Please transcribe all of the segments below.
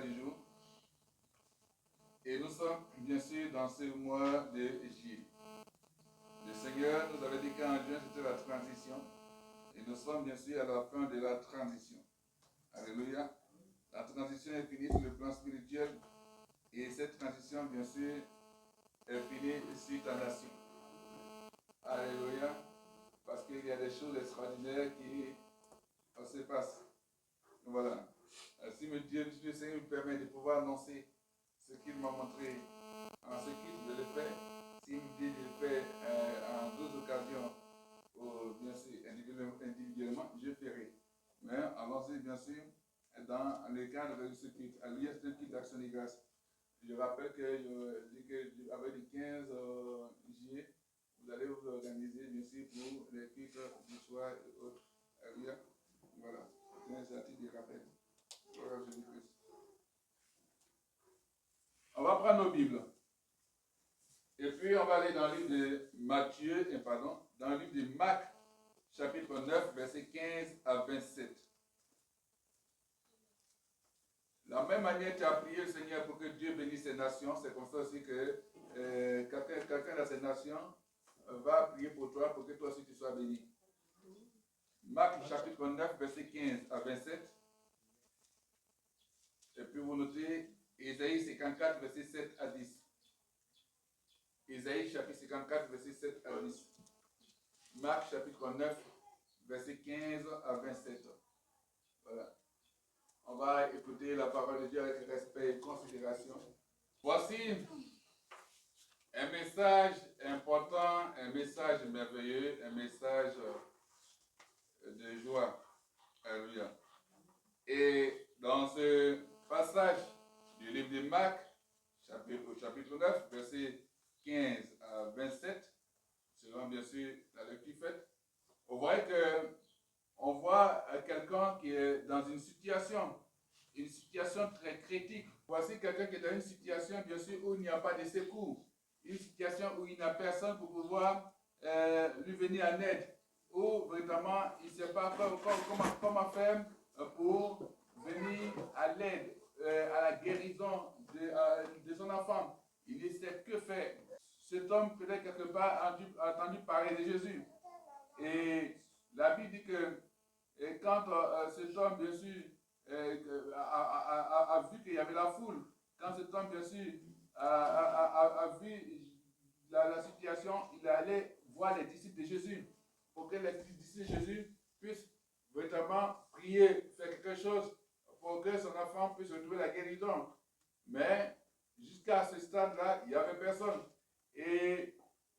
message du jour. Et nous sommes bien sûr dans ce mois de juillet. Le Seigneur nous avait dit qu'en juin c'était la transition. Et nous sommes bien sûr à la fin de la transition. Alléluia. La transition est finie sur le plan spirituel. Et cette transition bien sûr est finie sur ta nation. Alléluia. Parce qu'il y a des choses extraordinaires qui se passent. Voilà. Si le Seigneur me permet de pouvoir annoncer ce qu'il m'a montré en ce qu'il je le fais, s'il me dit de le faire en 12 occasions, bien sûr, individuellement, je ferai. Mais allons-y, bien sûr, dans le cadre de ce kit. Alléluia, c'est un kit d'action de grâce. Je rappelle que avec le 15 juillet, vous allez vous organiser, bien sûr, pour les kits du soir et autres. Alléluia. Voilà, c'est un article de rappel. Voilà, Jésus-Christ. On va prendre nos Bibles. Et puis on va aller dans le livre de dans le livre de Marc, chapitre 9, versets 15 à 27. De la même manière, tu as prié le Seigneur pour que Dieu bénisse ces nations. C'est comme ça aussi que quelqu'un dans ces nations va prier pour toi, pour que toi aussi tu sois béni. Marc, chapitre 9, versets 15 à 27. Et puis vous notez Ésaïe 54, verset 7 à 10. Ésaïe chapitre 54, verset 7 à 10. Marc chapitre 9, verset 15 à 27. Voilà. On va écouter la parole de Dieu avec respect et considération. Voici un message important, un message merveilleux, un message de joie. Alléluia. Et dans ce passage du livre de Marc, chapitre 9, verset 15 à 27, selon bien sûr la lecture faite, on voit quelqu'un qui est dans une situation très critique. Voici quelqu'un qui est dans une situation, bien sûr, où il n'y a pas de secours, une situation où il n'y a personne pour pouvoir lui venir en aide, où vraiment il ne sait pas comment faire pour venir à l'aide, à la guérison de son enfant. Il ne sait que faire. Cet homme, peut-être quelque part, a entendu parler de Jésus. Et la Bible dit que quand cet homme, bien sûr, a vu qu'il y avait la foule, quand cet homme, bien sûr, a vu la situation, il est allé voir les disciples de Jésus pour que les disciples de Jésus puissent véritablement prier, faire quelque chose pour que son enfant puisse retrouver la guérison. Mais jusqu'à ce stade-là, il n'y avait personne. Et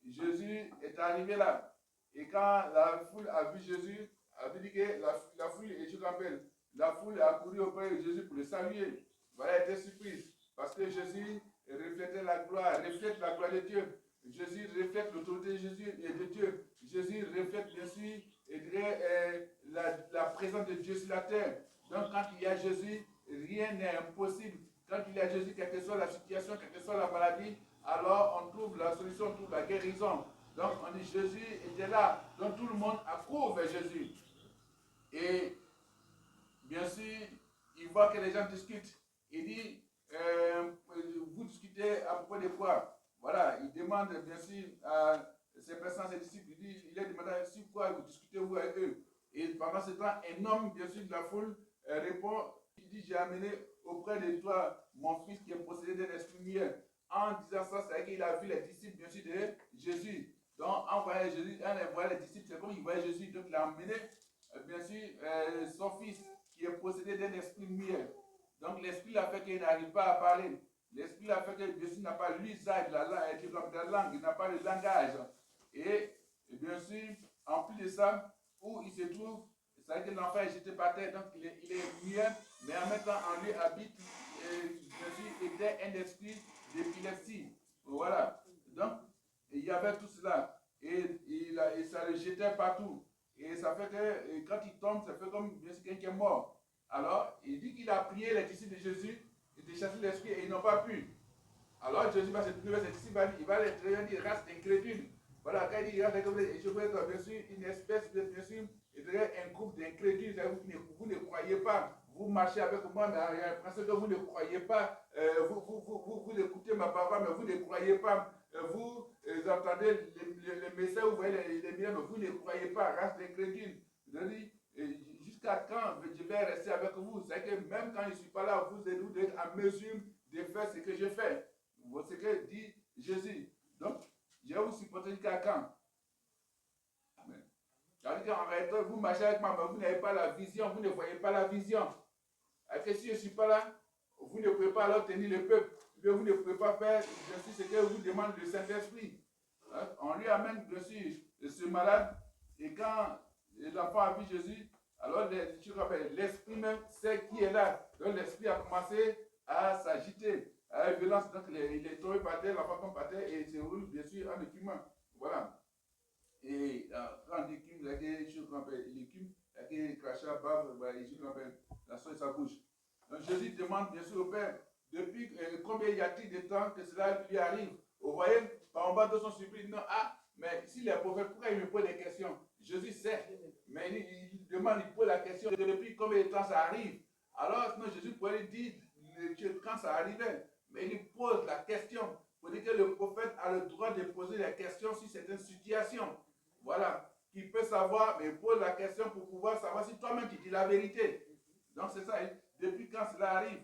Jésus est arrivé là. Et quand la foule a vu Jésus, a dit que la foule est trembelle. La foule a couru auprès de Jésus pour le saluer. Voilà, elle était surprise. Parce que Jésus reflète la gloire de Dieu. Jésus reflète l'autorité de Jésus et de Dieu. Jésus reflète bien sûr la présence de Dieu sur la terre. Donc quand il y a Jésus, rien n'est impossible. Quand il y a Jésus, quelle que soit la situation, quelle que soit la maladie, alors on trouve la solution, on trouve la guérison. Donc on dit Jésus était là. Donc tout le monde accourt vers Jésus. Et bien sûr, il voit que les gens discutent. Il dit, vous discutez à propos de quoi? Voilà, il demande bien sûr à ses personnes, ses disciples, il est demandé sur quoi vous discutez vous avec eux. Et pendant ce temps, un homme bien sûr de la foule répond, il dit, j'ai amené auprès de toi mon fils qui est possédé d'un esprit muet. En disant ça, c'est qu'il a vu les disciples bien sûr de Jésus. Donc en voyant Jésus, en voyant les disciples, c'est comme il voyait Jésus, donc il a amené bien sûr son fils qui est possédé d'un esprit muet. Donc l'esprit a fait qu'il n'arrive pas à parler. L'esprit a fait que bien sûr n'a pas l'usage de la langue, il n'a pas le langage. Et bien sûr, en plus de ça, où il se trouve, c'est-à-dire que l'enfant est jeté par terre, donc il est muet, mais en même temps en lui habite, bien sûr, était un esprit d'épilepsie. Voilà. Donc, il y avait tout cela. Et ça le jetait partout. Et ça fait que quand il tombe, ça fait comme bien sûr quelqu'un qui est mort. Alors, il dit qu'il a prié les disciples de Jésus de chasser l'esprit et ils n'ont pas pu. Alors, Jésus va se trouver ses disciples, il va les traiter une race d'incrédules. Voilà, quand il dit race d'incrédules, je veux être bien sûr une espèce, bien sûr, un groupe d'incrédules. Vous ne croyez pas. vous marchez avec moi, mais parce que vous ne croyez pas, vous écoutez ma parole, mais vous ne croyez pas. Vous entendez les messages, vous voyez les miracles, mais vous ne croyez pas, race d'incrédules. Je dis, jusqu'à quand je vais rester avec vous? C'est que même quand je ne suis pas là, vous êtes en mesure de faire ce que je fais. C'est ce que dit Jésus. Donc, je vais vous supporter jusqu'à quand? Amen. C'est-à-dire qu'en réalité, vous marchez avec moi, mais vous n'avez pas la vision, vous ne voyez pas la vision. Alors que si je ne suis pas là, vous ne pouvez pas alors tenir le peuple. Vous ne pouvez pas faire, bien sûr, ce que vous demande le Saint-Esprit. Hein? On lui amène, bien sûr, ce malade, et quand l'enfant a vu Jésus, alors l'esprit même sait qui est là. Donc l'esprit a commencé à s'agiter, à la violence. Donc il est tombé par terre, l'enfant tombe par terre, et il se roule, bien sûr, en écume. Voilà. Et quand on dit écume, il y a des choses qu'on appelle l'écume, il y a des crachats, bave, la soie de sa bouche. Donc Jésus demande bien sûr au Père, depuis combien y a-t-il de temps que cela lui arrive? Vous voyez, par en bas de son supplice, non, mais s'il est prophète, pourquoi il me pose des questions? Jésus sait, mais il demande, il pose la question, depuis combien de temps ça arrive? Alors, non, Jésus pourrait lui dire quand ça arrivait, mais il pose la question, pour dire que le prophète a le droit de poser la question sur certaines situations. Voilà, qui peut savoir, mais il pose la question pour pouvoir savoir si toi-même tu dis la vérité. Donc c'est ça, depuis quand cela arrive,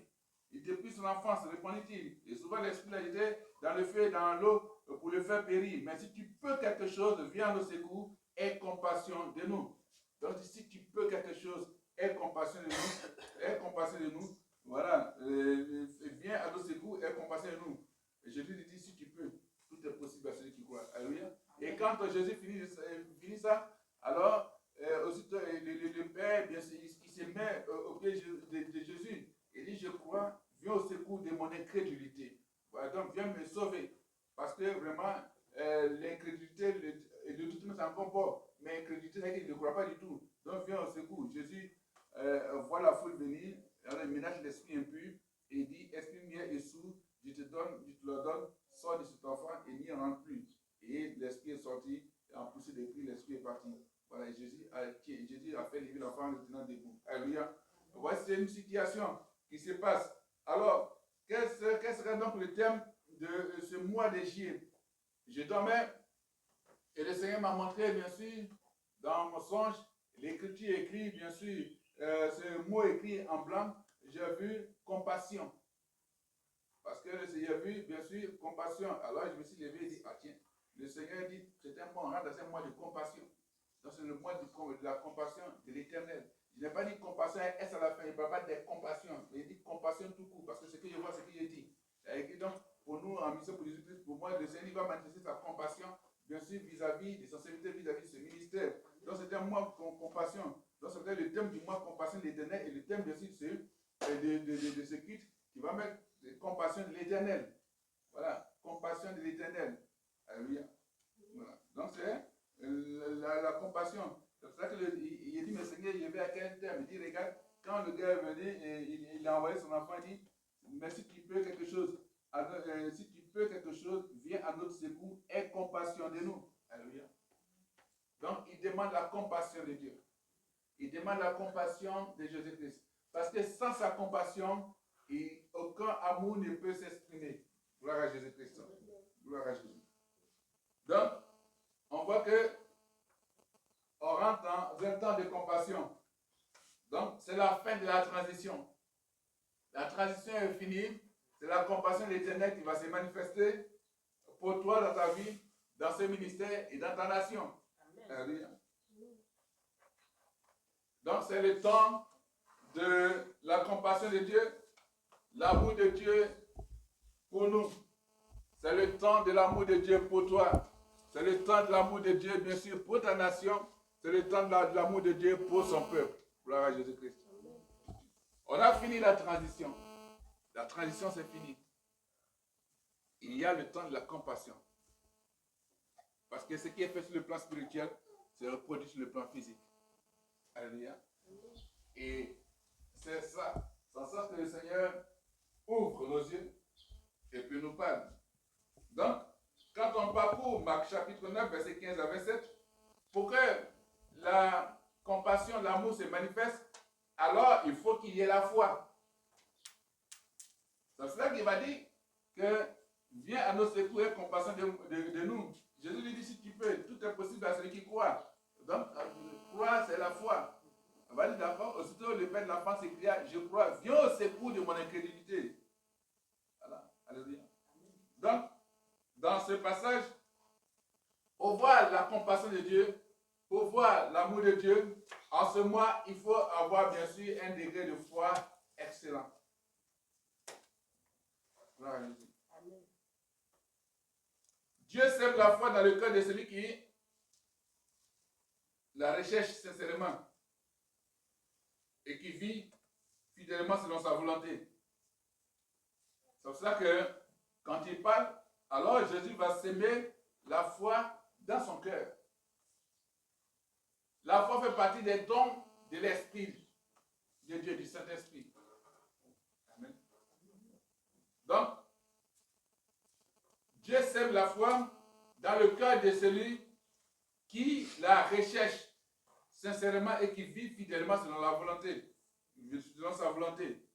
et depuis son enfance, répondit-il. Et souvent l'esprit l'a été dans le feu et dans l'eau pour le faire périr. Mais si tu peux quelque chose, viens à nos secours, aie compassion de nous. Donc si tu peux quelque chose, aie compassion de nous, aie compassion de nous. Voilà, viens à nos secours, aie compassion de nous. Et Jésus lui dit, si tu peux, tout est possible à celui qui croit. Alléluia. Et quand Jésus finit ça, alors aussitôt le Père, bien, il se met au pied de Jésus. Il dit, je crois, viens au secours de mon incrédulité. Voilà, donc viens me sauver. Parce que vraiment, l'incrédulité, de toute façon, c'est encore pas. Mais l'incrédulité, c'est qu'il ne croit pas du tout. Donc viens au secours. Jésus voit la foule venir, alors il ménage l'esprit impur et dit, esprit mien et sourd, je te le donne, sors de cet enfant et n'y rentre plus. Et l'esprit est sorti, et en poussé des cris, l'esprit est parti. Voilà, Jésus a fait lever l'enfant en le tenant debout. Alléluia. Voici c'est une situation qui se passe. Alors, quel serait donc le thème de ce mois de juillet? Je dormais et le Seigneur m'a montré, bien sûr, dans mon songe, l'écriture écrit, bien sûr, ce mot écrit en blanc, j'ai vu compassion. Parce que le Seigneur a vu, bien sûr, compassion. Alors je me suis levé et dit, tiens, le Seigneur dit, c'est un mois, on rentre dans un mois de compassion. Donc c'est le mois de la compassion de l'Éternel. Je n'ai pas dit compassion S à la fin, il ne parle pas de compassion, mais il dit compassion tout court, parce que ce que je vois, c'est ce qu'il dit. Et donc, pour nous, en mission pour Jésus-Christ, pour moi, le Seigneur va manifester sa compassion, bien sûr, vis-à-vis de son serviteur, vis-à-vis de ce ministère. Donc c'est un mois de compassion. Donc c'est le thème du mois compassion de l'Éternel, et le thème, bien sûr, c'est de ce culte qui va mettre compassion de l'Éternel. Voilà, compassion de l'Éternel. Alléluia. Voilà. Donc c'est la compassion. C'est pour ça qu'il dit, mais Seigneur, je vais à quel terme? Il dit, regarde, quand le gars est venu, il a envoyé son enfant, il dit, mais si tu peux quelque chose, viens à notre secours, aie compassion de nous. Alléluia. Donc, il demande la compassion de Dieu. Il demande la compassion de Jésus-Christ. Parce que sans sa compassion, aucun amour ne peut s'exprimer. Gloire à Jésus-Christ. Gloire à Jésus. Donc, on voit que on rentre dans un temps de compassion. Donc, c'est la fin de la transition. La transition est finie. C'est la compassion de l'Éternel qui va se manifester pour toi dans ta vie, dans ce ministère et dans ta nation. Amen. Donc, c'est le temps de la compassion de Dieu, l'amour de Dieu pour nous. C'est le temps de l'amour de Dieu pour toi. C'est le temps de l'amour de Dieu, bien sûr, pour ta nation. C'est le temps de l'amour de Dieu pour son peuple. Gloire à Jésus-Christ. On a fini la transition. La transition, c'est fini. Il y a le temps de la compassion. Parce que ce qui est fait sur le plan spirituel, c'est reproduit sur le plan physique. Alléluia. Et c'est ça. C'est ça que le Seigneur ouvre nos yeux et puis nous parle. Donc, quand on parcourt Marc chapitre 9, verset 15 à 27, pour que la compassion, l'amour se manifeste, alors il faut qu'il y ait la foi. C'est cela qu'il va dire que viens à nos secours et compassion de nous. Jésus lui dit, si tu peux, tout est possible à celui qui croit. Donc, croire, c'est la foi. On va dire d'accord, aussitôt le père de l'enfant s'écria, je crois, viens au secours de mon incrédulité. Voilà, alléluia. Donc, dans ce passage, pour voir la compassion de Dieu, pour voir l'amour de Dieu, en ce mois, il faut avoir bien sûr un degré de foi excellent. Amen. Dieu sème la foi dans le cœur de celui qui la recherche sincèrement et qui vit fidèlement selon sa volonté. C'est pour cela que quand il parle, alors Jésus va s'aimer la foi dans son cœur. La foi fait partie des dons de l'Esprit de Dieu, du Saint-Esprit. Amen. Donc, Dieu sème la foi dans le cœur de celui qui la recherche sincèrement et qui vit fidèlement selon la volonté, selon sa volonté.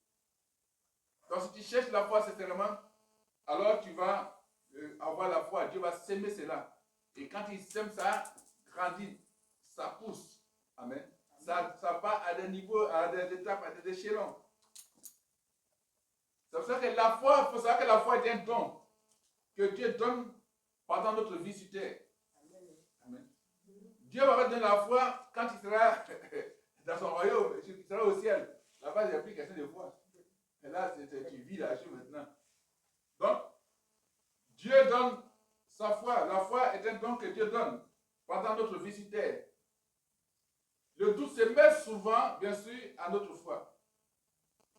Donc, si tu cherches la foi sincèrement, alors tu vas avoir la foi. Dieu va s'aimer cela. Et quand il sème, ça grandit, ça pousse. Amen. Ça va à des niveaux, à des étapes, à des échelons. C'est pour ça que la foi, il faut savoir que la foi est un don que Dieu donne pendant notre vie sur terre. Amen. Dieu va donner la foi quand il sera dans son royaume, il sera au ciel. Là-bas, il n'y a plus question de foi. Et là, tu vis la chose maintenant. Donc, Dieu donne sa foi. La foi est un don que Dieu donne pendant notre vie sur terre. Le doute se mêle souvent, bien sûr, à notre foi.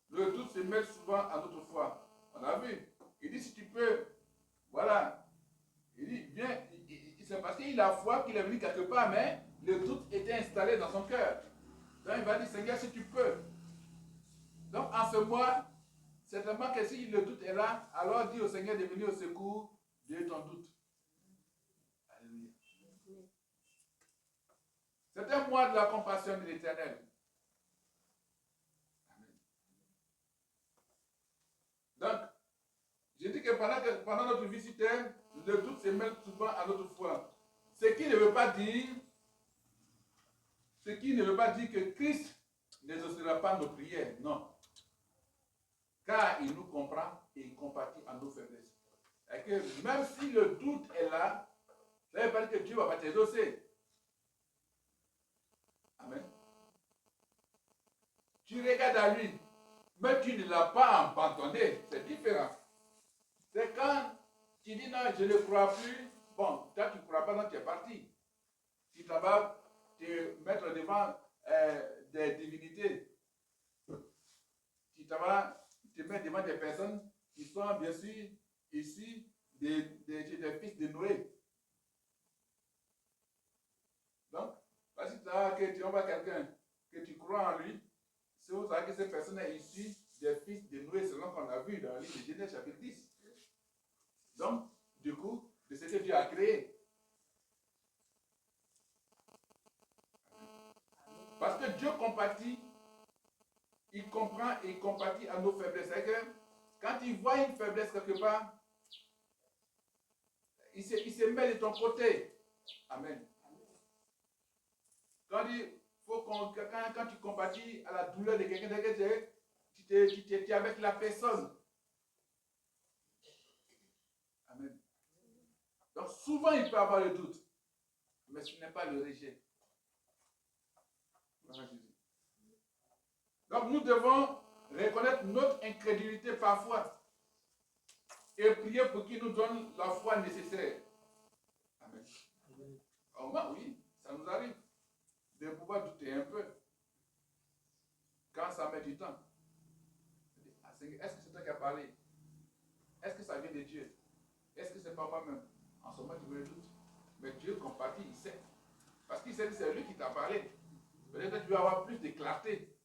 Le doute se mêle souvent à notre foi. On a vu. Il dit, si tu peux, voilà. Il dit, viens, c'est parce qu'il a foi qu'il est venu quelque part, mais le doute était installé dans son cœur. Donc il va dire, Seigneur, si tu peux. Donc en ce mois, certainement que si le doute est là, alors dis au Seigneur de venir au secours de ton doute. Alléluia. C'est un mois de la compassion de l'Éternel. Donc, je dis que pendant notre vie sur terre, le doute se mêle souvent à notre foi. Ce qui ne veut pas dire que Christ n'exaucera pas nos prières. Non. Car il nous comprend et il compatit à nos faiblesses. Et que même si le doute est là, ça ne veut pas dire que Dieu ne va pas t'exaucer. Amen. Tu regardes à lui, mais tu ne l'as pas abandonné. C'est différent. C'est quand tu dis non, je ne crois plus. Bon, toi tu ne crois pas, donc tu es parti. Tu vas te mettre devant des divinités. Tu vas te mettre devant des personnes qui sont bien sûr ici des fils de Noé. Donc, parce que tu envoies quelqu'un, que tu crois en lui, c'est vous savez que cette personne est issue des fils de Noé, selon qu'on a vu dans le livre de Genèse chapitre 10. Donc, du coup, de ce que Dieu a créé. Parce que Dieu compatit, il comprend et il compatit à nos faiblesses. C'est que quand il voit une faiblesse quelque part, il se met de ton côté. Amen. Quand tu compatis à la douleur de quelqu'un, tu es avec la personne. Amen. Donc souvent il peut avoir le doute, mais ce n'est pas le rejet. Donc nous devons reconnaître notre incrédulité parfois et prier pour qu'il nous donne la foi nécessaire. Amen. Au moins, oui, ça nous arrive de pouvoir douter un peu quand ça met du temps. Est-ce que c'est toi qui as parlé? Est-ce que ça vient de Dieu? Est-ce que c'est pas moi-même? En ce moment, tu veux le doute. Mais Dieu compatit, il sait. Parce qu'il sait que c'est lui qui t'a parlé. Peut-être que tu vas avoir plus de clarté.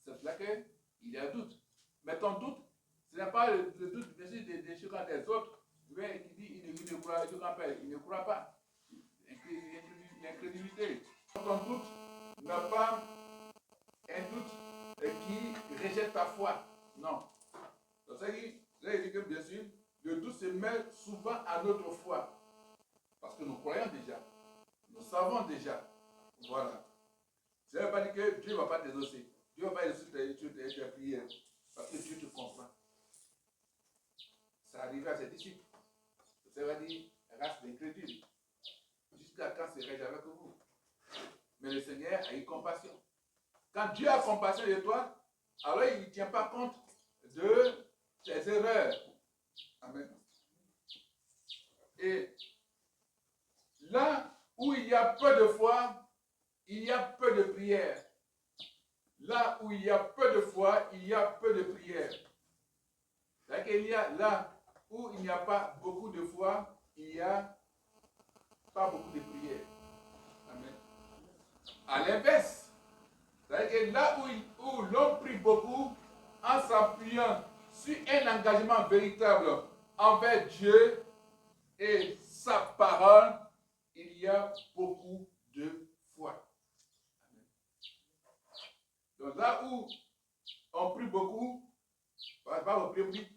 C'est cela qu'il y a doute. Mais ton doute, ce n'est pas le doute des choses des autres. Qui dit il ne croit pas. L'incrédulité. Ton doute n'est pas un doute qui rejette ta foi. Non. Donc, Là, il dit que bien sûr, le doute se mêle souvent à notre foi. Parce que nous croyons déjà. Nous savons déjà. Voilà. Ça ne veut pas dire que Dieu ne va pas t'exaucer. Dieu ne va pas exaucer tes prières. Parce que Dieu te comprend. Ça arrivait à ses disciples. Ça veut dire race d'incrédules. Jusqu'à quand serai-je avec vous? Mais le Seigneur a eu compassion. Quand Dieu a compassion de toi, alors il ne tient pas compte de tes erreurs. Amen. Et là où il y a peu de foi, il y a peu de prière. Là où il y a peu de foi, il y a peu de prière. C'est-à-dire qu'il y a là où il n'y a pas beaucoup de foi, il n'y a pas beaucoup de prière. Amen. À l'inverse, c'est-à-dire que là où l'on prie beaucoup, en s'appuyant sur un engagement véritable envers Dieu et sa parole, il y a beaucoup de foi. Amen. Donc là où on prie beaucoup, pas prier,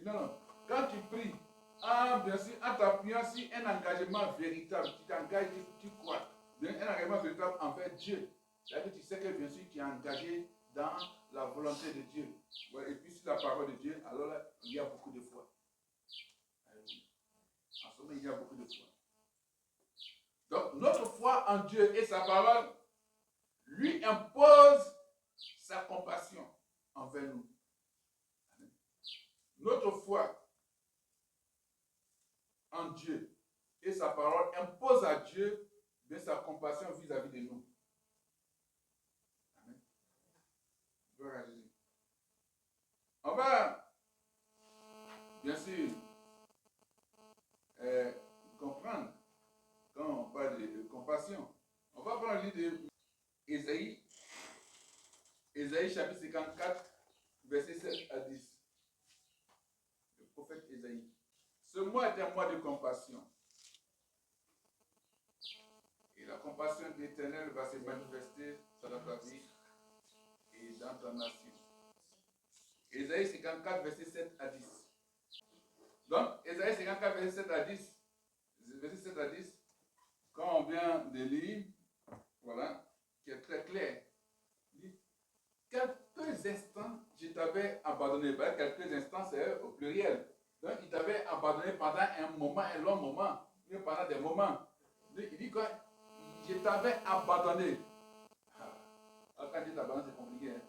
non. Quand tu pries, bien sûr, en t'appuyant sur un engagement véritable, tu t'engages, tu crois, un engagement véritable envers Dieu. C'est-à-dire que tu sais que bien sûr tu es engagé dans la volonté de Dieu. Et puis sur la parole de Dieu, alors là, il y a beaucoup de foi. En ce moment, il y a beaucoup de foi. Donc, notre foi en Dieu et sa parole lui impose sa compassion envers nous. Notre foi en Dieu et sa parole impose à Dieu de sa compassion vis-à-vis de nous. Amen. Gloire à Jésus. On va, bien sûr, comprendre quand on parle de compassion. On va prendre le livre d'Ésaïe, Ésaïe chapitre 54, verset 7 à 10. Le prophète Ésaïe. Ce mois est un mois de compassion. Et la compassion de l'Éternel va se manifester dans ta vie et dans ta nation. Ésaïe 54, verset 7 à 10. Donc, Ésaïe 54, verset 7 à 10. Verset 7 à 10, quand on vient de lire, voilà, qui est très clair. Il dit, quelques instants, je t'avais abandonné. Quelques instants, c'est au pluriel. Donc, il t'avait abandonné pendant un moment, un long moment, mais pendant des moments. Il dit quoi? Je t'avais abandonné. Quand Dieu t'abandonne, c'est compliqué. Hein?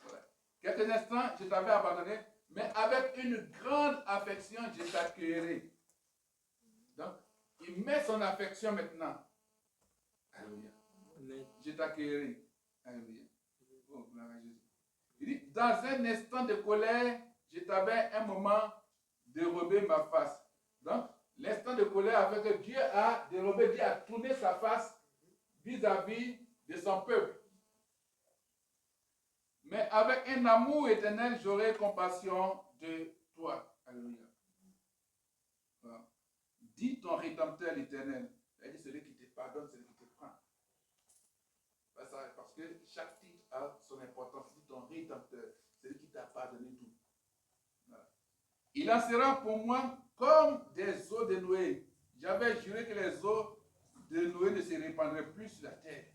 Voilà. Quelques instants, je t'avais abandonné, mais avec une grande affection, je t'accueillerai. Donc, il met son affection maintenant. Alléluia. Je t'accueillerai. Alléluia. Oh, gloire à Jésus. Il dit, dans un instant de colère, je t'avais un moment dérobé ma face. Donc, l'instant de colère a fait que Dieu a dérobé, Dieu a tourné sa face vis-à-vis de son peuple. Mais avec un amour éternel, j'aurai compassion de toi. Alléluia. Voilà. Dis ton rédempteur l'éternel. C'est-à-dire celui qui te pardonne, celui qui te prend. Parce que chaque titre a son importance. Dis ton rédempteur, celui qui t'a pardonné tout. Voilà. Il en sera pour moi comme des eaux de Noé. J'avais juré que les eaux de Noé ne se répandraient plus sur la terre.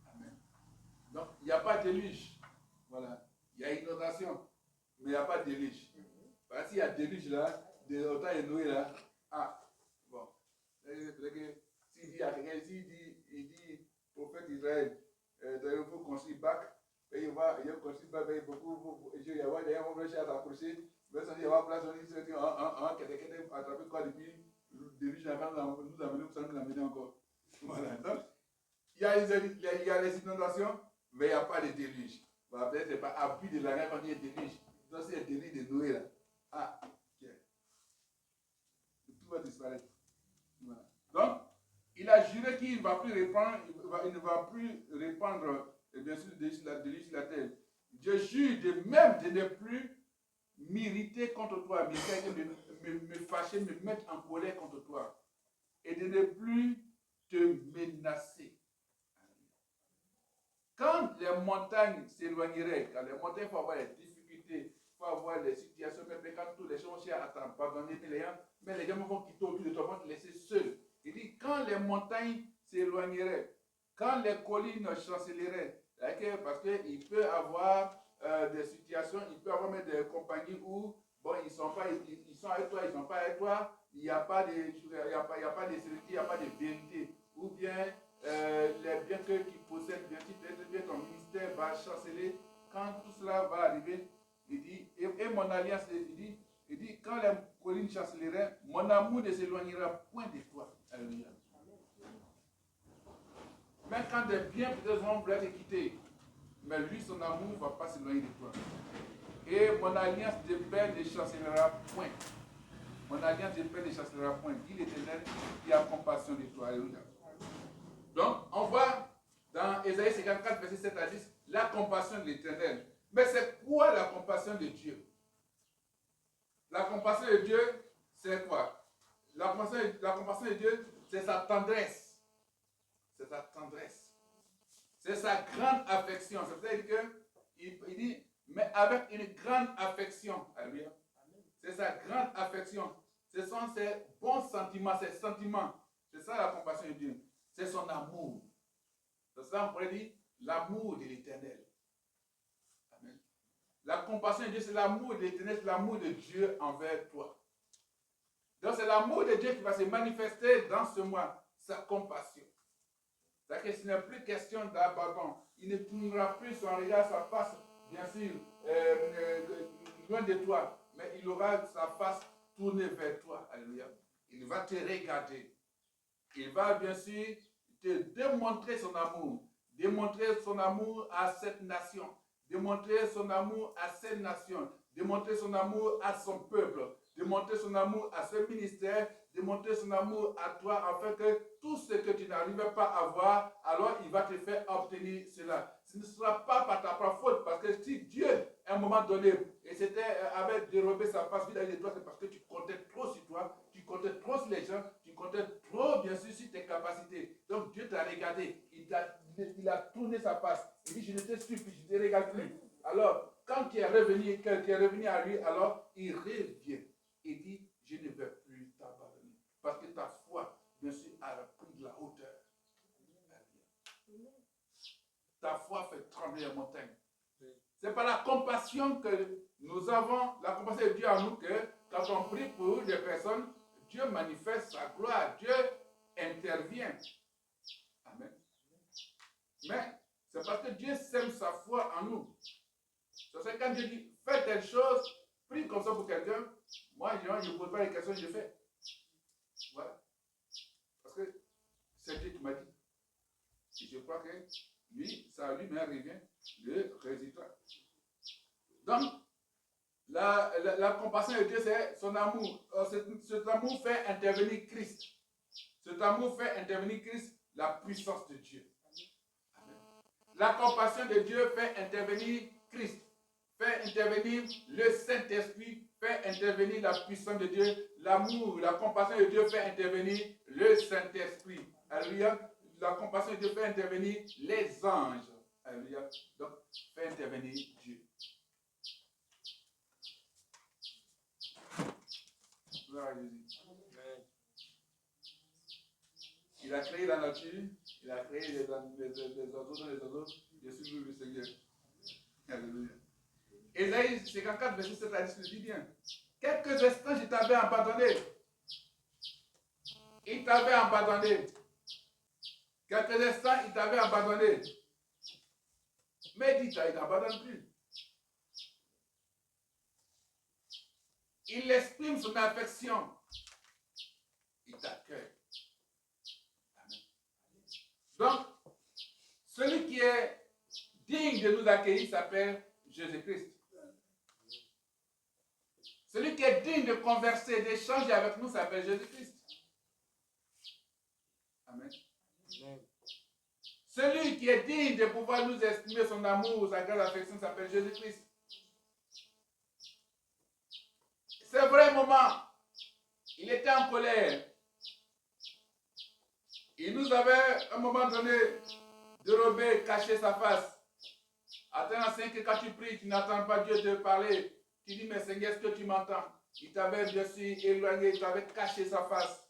Amen. Donc, il n'y a pas de déluge. Voilà. Il y a inondation, mais il n'y a pas de déluge. Parce qu'il y a déluge là, au temps de Noé là, bon. S'il dit à quelqu'un, il dit, prophète Israël, il faut construire bac, et il va construire bac, il y a beaucoup, il y a un homme à s'approcher, mais il y a place, on dit, quelqu'un a attrapé quoi depuis, le déluge là, quand nous amener, ça nous amener encore. Voilà. Donc, il y a les inondations, mais il n'y a pas de déluge. Voilà, peut-être que ce n'est pas abus de la guerre quand il y a déluge. Donc, c'est le déluge de Noé là. Ok. Tout va disparaître. Voilà. Donc, il a juré qu'il ne va plus répandre, il ne va plus répandre, bien sûr, le déluge sur la terre. Je jure de même de ne plus m'irriter contre toi, me fâcher, me mettre en colère contre toi, et de ne plus te menacer. Quand les montagnes s'éloigneraient, quand les montagnes, il faut avoir des difficultés, il faut avoir avoir des situations, mais quand tous les gens cherchent à t'abandonner, mais les gens vont quitter autour de toi, vont te laisser seul. Il dit, quand les montagnes s'éloigneraient, quand les collines chancelleraient, parce qu'il peut avoir des situations, il peut avoir même des compagnies où, bon, ils sont avec toi, ils ne sont pas avec toi, il n'y a pas de sécurité, il n'y a pas de vérité. Ou bien les biens qu'ils possèdent, bien sûr, peut-être bien ton ministère va chanceler. Quand tout cela va arriver, il dit, et mon alliance, il dit, quand les collines chancelleraient, mon amour ne s'éloignera point de toi. Alléluia. Même quand des biens peut-être vont vouloir te quitter, mais lui, son amour ne va pas s'éloigner de toi. Et mon alliance de paix ne chancellera point. Mon alliance de paix ne chancellera point. Dit l'Éternel qui a compassion de toi. Alléluia. Donc, on voit dans Ésaïe 54, verset 7 à 10, la compassion de l'Éternel. Mais c'est quoi la compassion de Dieu? La compassion de Dieu, c'est quoi? La compassion de Dieu, c'est sa tendresse. C'est sa tendresse. C'est sa grande affection. C'est-à-dire qu'il dit, mais avec une grande affection. Alléluia. C'est sa grande affection. Ce sont ses bons sentiments, ses sentiments. C'est ça la compassion de Dieu. C'est son amour. C'est ça, on pourrait dire, l'amour de l'Éternel. Amen. La compassion de Dieu, c'est l'amour de l'Éternel, c'est l'amour de Dieu envers toi. Donc, c'est l'amour de Dieu qui va se manifester dans ce mois, sa compassion. C'est-à-dire que ce n'est plus question d'abandon. Il ne tournera plus son regard, sa face, bien sûr, loin de toi, mais il aura sa face tournée vers toi. Alléluia. Il va te regarder. Il va bien sûr te démontrer son amour à cette nation, démontrer son amour à cette nation, démontrer son amour à son peuple, démontrer son amour à ce ministère, démontrer son amour à toi, afin que tout ce que tu n'arrives pas à voir, alors il va te faire obtenir cela. Ce ne sera pas par ta propre faute, parce que si Dieu, à un moment donné, et avait dérobé sa face vis-à-vis de toi, c'est parce que tu comptais trop sur toi, tu comptais trop sur les gens, tu comptais trop, bien sûr, sur tes capacités. Donc Dieu t'a regardé, il a tourné sa face. Il dit, je ne te suis plus, je ne te regarde plus. Alors, quand tu es revenu à lui, alors il revient. Il dit, je ne vais plus t'abandonner. Parce que ta foi, bien sûr, a pris de la hauteur. Ta foi fait trembler les montagnes. C'est par la compassion que nous avons, la compassion de Dieu en nous, que quand on prie pour des personnes, Dieu manifeste sa gloire, Dieu intervient. Amen. Mais c'est parce que Dieu sème sa foi en nous. C'est quand Dieu dit, fais telle chose, prie comme ça pour quelqu'un, moi je ne pose pas les questions, je fais. Voilà. Parce que c'est Dieu qui m'a dit. Et je crois que lui, ça lui-même revient le résultat. Donc, la compassion de Dieu, c'est son amour. Cet amour fait intervenir Christ. Cet amour fait intervenir Christ, la puissance de Dieu. Amen. La compassion de Dieu fait intervenir Christ, fait intervenir le Saint-Esprit, fait intervenir la puissance de Dieu. L'amour, la compassion de Dieu fait intervenir le Saint-Esprit. Alléluia. La compassion de Dieu fait intervenir les anges. Alléluia. Donc, fait intervenir Dieu. Gloire à Jésus. Il a créé la nature, il a créé les oiseaux, je suis le Seigneur. Alléluia. Ésaïe 54, verset 7 à 10, le dit bien. Quelques instants, je t'avais abandonné. Il t'avait abandonné. Quelques instants, il t'avait abandonné. Mais il ne t'abandonne plus. Il exprime son affection. Il t'accueille. Donc, celui qui est digne de nous accueillir s'appelle Jésus-Christ. Celui qui est digne de converser, d'échanger avec nous s'appelle Jésus-Christ. Amen. Celui qui est digne de pouvoir nous exprimer son amour, sa grande affection s'appelle Jésus-Christ. C'est vrai moment, il était en colère. Il nous avait, à un moment donné, dérobé, caché sa face. Attends, c'est que quand tu pries, tu n'attends pas Dieu de parler. Tu dis, mais Seigneur, est-ce que tu m'entends? Il t'avait bien sûr éloigné, il t'avait caché sa face.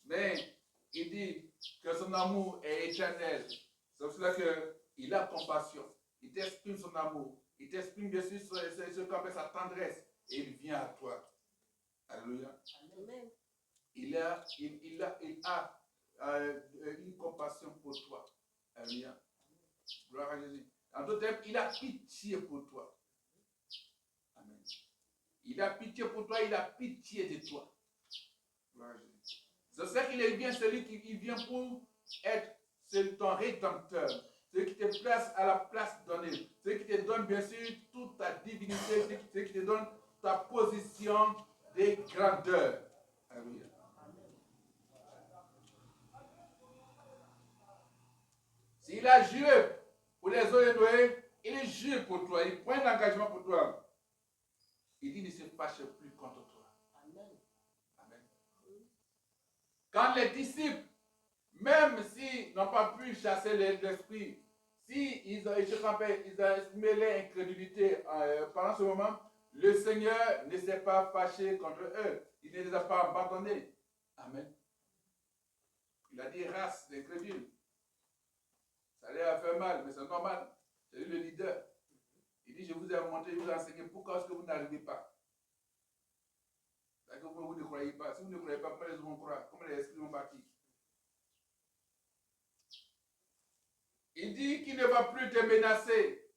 Mais il dit que son amour est éternel. C'est pour cela qu'il a compassion. Il t'exprime son amour. Il t'exprime bien sûr ce qu'on appelle sa tendresse. Et il vient à toi. Alléluia. Amen. Il a une compassion pour toi. Alléluia. Gloire à Jésus. En d'autres termes, il a pitié pour toi. Amen. Il a pitié pour toi, il a pitié de toi. Gloire à Jésus. C'est ça qu'il est bien, celui qui vient pour être ton rédempteur. Celui qui te place à la place donnée. Celui qui te donne bien sûr toute ta divinité. Celui qui te donne ta position de grandeur. Alléluia. S'il a juré pour les eaux de Noé, il jure pour toi, il prend un engagement pour toi. Il dit, ne se fâche plus contre toi. Amen. Amen. Quand les disciples, même s'ils n'ont pas pu chasser l'esprit, s'ils ont exprimé l'incrédulité pendant ce moment, le Seigneur ne s'est pas fâché contre eux. Il ne les a pas abandonnés. Amen. Il a dit race d'incrédules. Ça leur a fait mal, mais c'est normal. C'est lui le leader. Il dit, je vous ai montré, je vous ai enseigné, pourquoi est-ce que vous n'arrivez pas? C'est que vous ne croyez pas. Si vous ne croyez pas, comment les vont croire? Comment les esprits vont partir? Il dit qu'il ne va plus te menacer.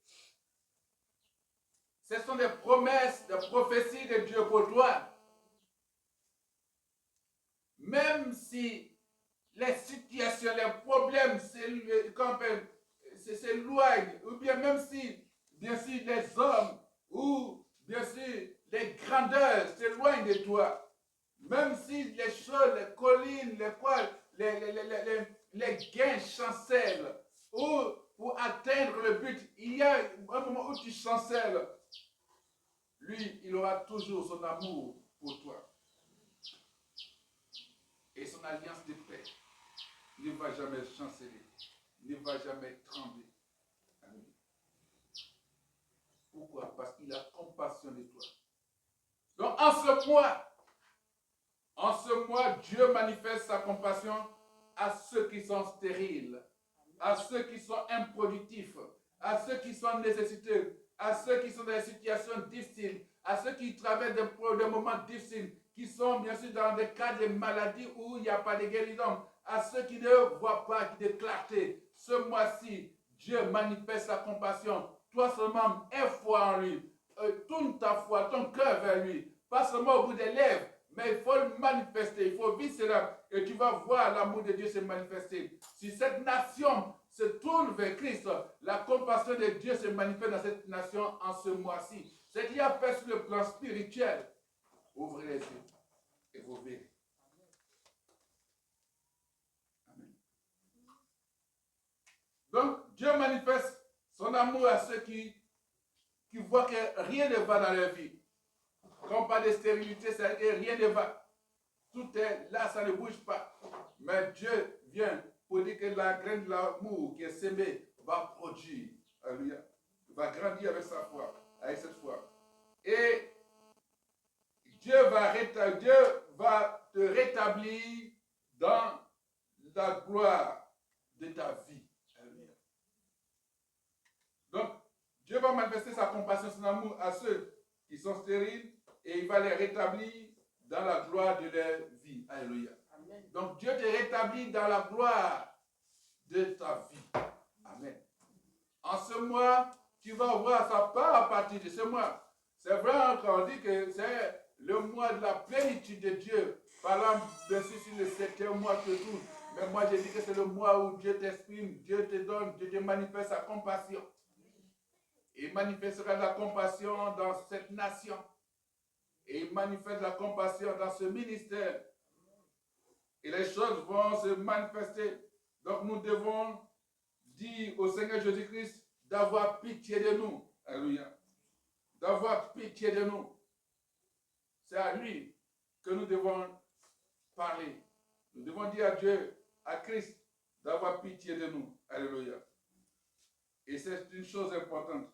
Ce sont des promesses, des prophéties de Dieu pour toi. Même si les situations, les problèmes s'éloignent, ou bien même si, bien sûr, les hommes, ou bien sûr, les grandeurs s'éloignent de toi, même si les choses, les collines, les gains chancellent, ou pour atteindre le but, il y a un moment où tu chancelles, lui, il aura toujours son amour pour toi. Et son alliance de paix ne va jamais chanceler, ne va jamais trembler. Amen. Pourquoi? Parce qu'il a compassion de toi. Donc en ce mois, Dieu manifeste sa compassion à ceux qui sont stériles, à ceux qui sont improductifs, à ceux qui sont nécessiteux, à ceux qui sont dans des situations difficiles, à ceux qui traversent des moments difficiles, qui sont bien sûr dans des cas de maladie où il n'y a pas de guérison, à ceux qui ne voient pas de clarté. Ce mois-ci, Dieu manifeste sa compassion. Toi seulement, aie foi en lui. Tourne ta foi, ton cœur vers lui. Pas seulement au bout des lèvres, mais il faut le manifester. Il faut vivre cela. Et tu vas voir l'amour de Dieu se manifester. Si cette nation se tourne vers Christ, la compassion de Dieu se manifeste dans cette nation en ce mois-ci. C'est qu'il y a fait sur le plan spirituel. Ouvrez les yeux et vous verrez. Amen. Donc, Dieu manifeste son amour à ceux qui voient que rien ne va dans leur vie. Quand on parle de stérilité, c'est que rien ne va. Tout est là, ça ne bouge pas. Mais Dieu vient pour dire que la graine de l'amour qui est sémée va produire. Alléluia. Va grandir avec sa foi, avec cette foi. Et Dieu va te rétablir dans la gloire de ta vie. Alléluia. Donc, Dieu va manifester sa compassion, son amour à ceux qui sont stériles et il va les rétablir dans la gloire de leur vie. Alléluia. Amen. Donc, Dieu te rétablit dans la gloire de ta vie. Amen. En ce mois, tu vas voir sa part à partir de ce mois. C'est vrai qu'on dit que c'est le mois de la plénitude de Dieu. Par exemple, bien sûr, sur le 7e mois que tout. Mais moi, je dis que c'est le mois où Dieu t'exprime, Dieu te donne, Dieu te manifeste sa compassion. Il manifestera la compassion dans cette nation. Et il manifeste la compassion dans ce ministère. Et les choses vont se manifester. Donc nous devons dire au Seigneur Jésus-Christ d'avoir pitié de nous. Alléluia. D'avoir pitié de nous. C'est à lui que nous devons parler. Nous devons dire à Dieu, à Christ, d'avoir pitié de nous. Alléluia. Et c'est une chose importante.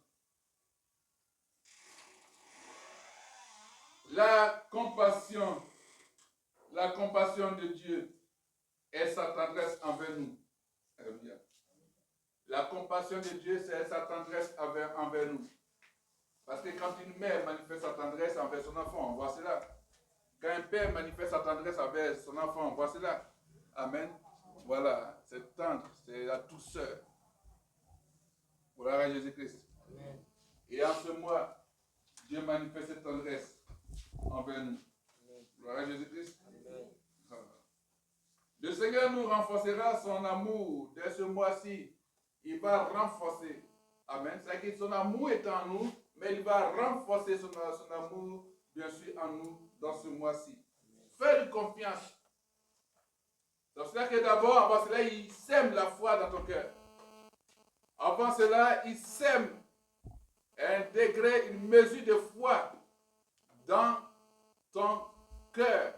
La compassion de Dieu est sa tendresse envers nous. Alléluia. La compassion de Dieu, c'est sa tendresse envers nous. Parce que quand une mère manifeste sa tendresse envers son enfant, on voit cela. Quand un père manifeste sa tendresse envers son enfant, on voit cela. Amen. Voilà, c'est tendre, c'est la douceur. Gloire à Jésus-Christ. Et en ce mois, Dieu manifeste cette tendresse envers nous. Gloire à Jésus-Christ. Le Seigneur nous renforcera son amour dès ce mois-ci. Il va renforcer. Amen. C'est-à-dire que son amour est en nous, mais il va renforcer son amour, bien sûr, en nous dans ce mois-ci. Fais-lui confiance. Donc, c'est que d'abord, avant cela, il sème la foi dans ton cœur. Avant cela, il sème un degré, une mesure de foi dans ton cœur,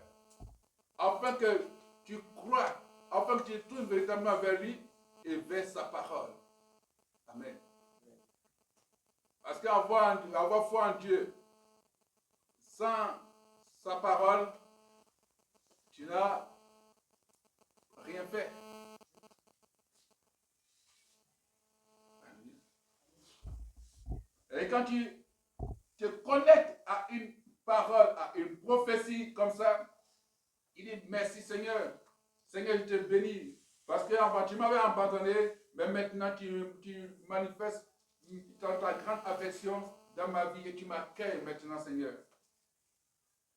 afin que tu crois, afin que tu tournes véritablement vers lui et vers sa parole. Amen. Parce qu'avoir foi en Dieu, sans sa parole, tu n'as rien fait. Et quand tu te connectes à une parole, à une prophétie comme ça, il dit merci Seigneur. Seigneur, je te bénis. Parce que avant, tu m'avais abandonné, mais maintenant tu manifestes ta grande affection dans ma vie et tu m'accueilles maintenant, Seigneur.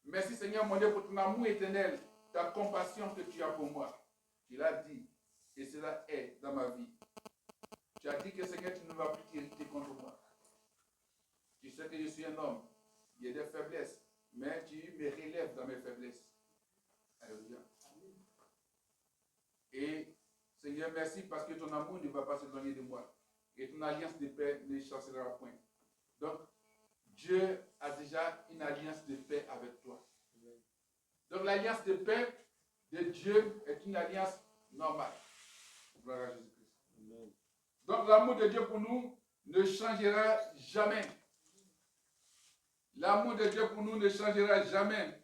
Merci Seigneur, mon Dieu, pour ton amour éternel, ta compassion que tu as pour moi. Tu l'as dit et cela est dans ma vie. Tu as dit que Seigneur, tu ne vas plus t'irriter contre moi. Tu sais que je suis un homme, il y a des faiblesses, mais tu me relèves dans mes faiblesses. Alléluia. Et Seigneur, merci parce que ton amour ne va pas s'éloigner de moi. Et ton alliance de paix ne chancellera point. Donc, Dieu a déjà une alliance de paix avec toi. Donc, l'alliance de paix de Dieu est une alliance normale. Gloire à Jésus-Christ. Donc, l'amour de Dieu pour nous ne changera jamais. L'amour de Dieu pour nous ne changera jamais.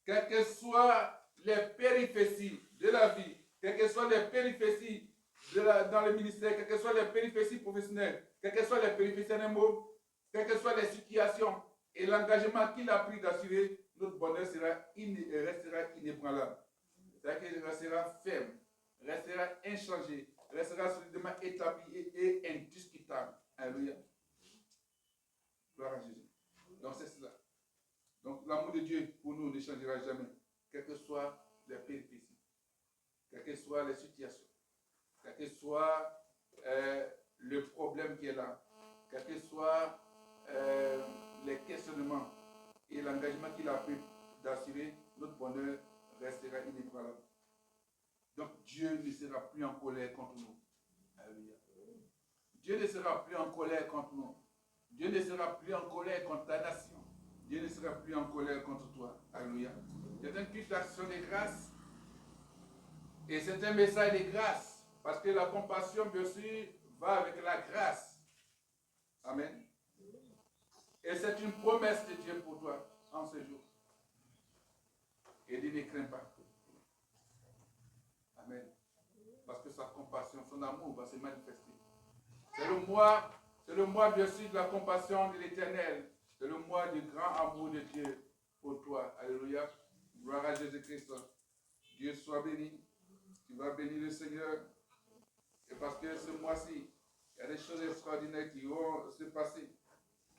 Quelles que soient les péripéties de la vie, quelles que soient les péripéties dans le ministère, quelles que soient les péripéties professionnelles, quelles que soient les péripéties animaux, quelles que soient les situations et l'engagement qu'il a pris d'assurer, notre bonheur restera inébranlable. C'est-à-dire qu'il restera ferme, restera inchangé, restera solidement établi et indiscutable. Alléluia. Gloire à Jésus. Donc c'est cela. Donc l'amour de Dieu pour nous ne changera jamais, quelles que soient les péripéties, quelles que soient les situations, quel que soit le problème qui est là, quels que soient les questionnements et l'engagement qu'il a pris d'assurer, notre bonheur restera inébranlable. Donc Dieu ne sera plus en colère contre nous. Alléluia. Dieu ne sera plus en colère contre nous. Dieu ne sera plus en colère contre ta nation. Dieu ne sera plus en colère contre toi. Alléluia. C'est une petite action de grâce. Et c'est un message de grâce. Parce que la compassion, bien sûr, va avec la grâce. Amen. Et c'est une promesse de Dieu pour toi en ce jour. Et Dieu ne craint pas. Amen. Parce que sa compassion, son amour va se manifester. C'est le mois, bien sûr, de la compassion de l'Éternel. C'est le mois du grand amour de Dieu pour toi. Alléluia. Gloire à Jésus-Christ. Dieu soit béni. Tu vas bénir le Seigneur. Et parce que ce mois-ci, il y a des choses extraordinaires qui vont se passer.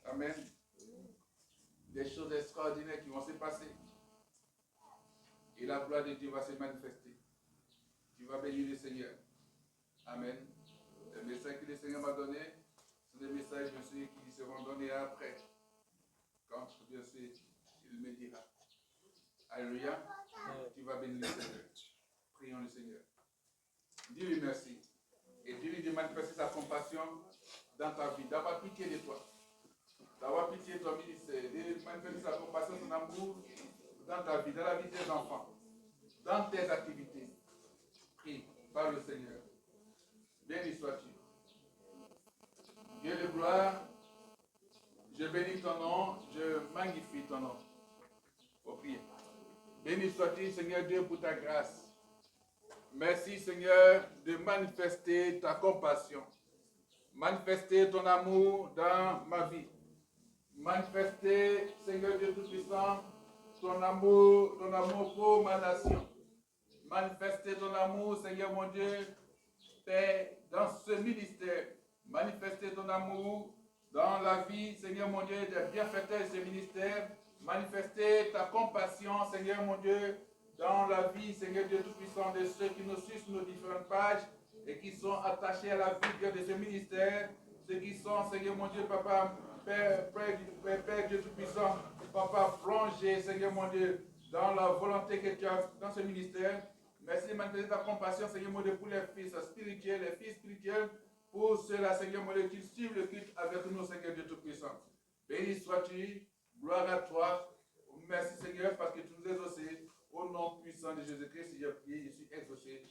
Amen. Des choses extraordinaires qui vont se passer. Et la gloire de Dieu va se manifester. Tu vas bénir le Seigneur. Amen. Les messages que le Seigneur m'a donnés sont des messages, bien sûr, qui seront donnés après. Quand, bien sûr, il me dira. Alléluia. Tu vas bénir le Seigneur. Prions le Seigneur. Dis-lui merci. Et dis-lui de manifester sa compassion dans ta vie, d'avoir pitié de toi. D'avoir pitié de ton ministère, de manifester sa compassion, son amour dans ta vie, dans la vie de tes enfants, dans tes activités. Prie par le Seigneur. Béni sois-tu. Dieu de gloire, je bénis ton nom, je magnifie ton nom. pour prier. Béni sois-tu, Seigneur Dieu, pour ta grâce. Merci, Seigneur, de manifester ta compassion. Manifester ton amour dans ma vie. Manifester, Seigneur Dieu Tout-Puissant, ton amour pour ma nation. Manifester ton amour, Seigneur mon Dieu, Père, dans ce ministère. Manifester ton amour dans la vie, Seigneur mon Dieu, des bienfaiteurs de ce ministère. Manifester ta compassion, Seigneur mon Dieu, dans la vie, Seigneur Dieu Tout-Puissant, de ceux qui nous suivent sur nos différentes pages et qui sont attachés à la vie de ce ministère. Ceux qui sont, Seigneur mon Dieu, Papa, Père Dieu Tout-Puissant, Papa, plongé, Seigneur mon Dieu, dans la volonté que tu as dans ce ministère. Merci de manifester ta compassion, Seigneur mon Dieu, pour les fils spirituels, les filles spirituelles, pour ceux-là, Seigneur mon Dieu, qui suivent le culte avec nous, Seigneur Dieu Tout-Puissant. Béni sois-tu, gloire à toi. Merci, Seigneur, parce que tu nous as exaucés. Au nom puissant de Jésus-Christ, j'ai prié, je suis exaucé.